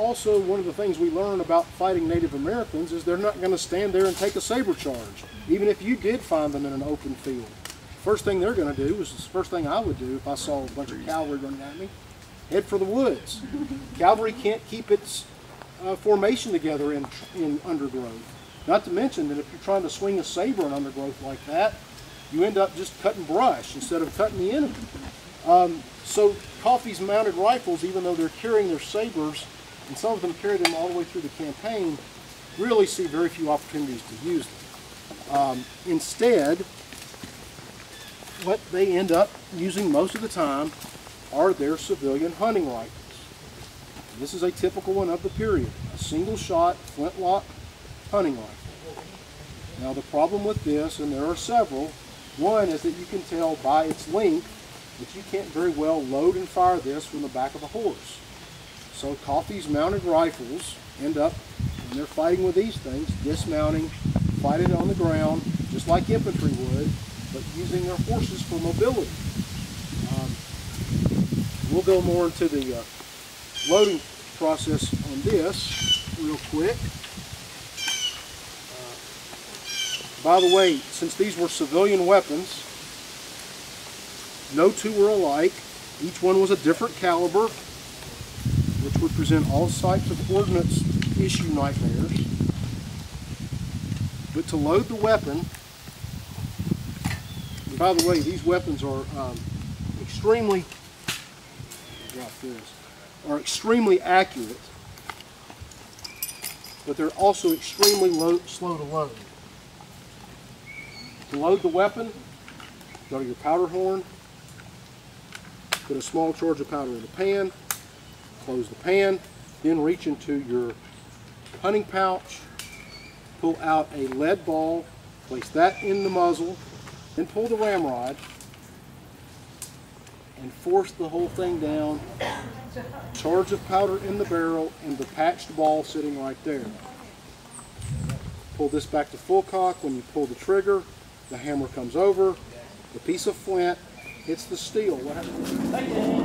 also one of the things we learn about fighting Native Americans is they're not going to stand there and take a saber charge, even if you did find them in an open field. First thing they're going to do, is the first thing I would do if I saw a bunch of cavalry running at me, head for the woods. Cavalry can't keep its formation together in undergrowth. Not to mention that if you're trying to swing a saber in undergrowth like that, you end up just cutting brush instead of cutting the enemy. So Coffey's mounted rifles, even though they're carrying their sabers, and some of them carry them all the way through the campaign, really see very few opportunities to use them. Instead, what they end up using most of the time are their civilian hunting rifles. This is a typical one of the period, a single shot flintlock hunting rifle. Now the problem with this, and there are several, one is that you can tell by its length that you can't very well load and fire this from the back of a horse. So Coffey's mounted rifles end up, when they're fighting with these things, dismounting, fighting on the ground, just like infantry would, but using their horses for mobility. We'll go more into the loading process on this real quick. By the way, since these were civilian weapons, no two were alike. Each one was a different caliber, which would present all types of ordnance issue nightmares. But to load the weapon, and by the way, these weapons are extremely accurate, but they're also extremely slow to load. To load the weapon, go to your powder horn, put a small charge of powder in the pan, close the pan, then reach into your hunting pouch, pull out a lead ball, place that in the muzzle, then pull the ramrod and force the whole thing down, charge of powder in the barrel and the patched ball sitting right there. Pull this back to full cock. When you pull the trigger, the hammer comes over, the piece of flint hits the steel. What happens?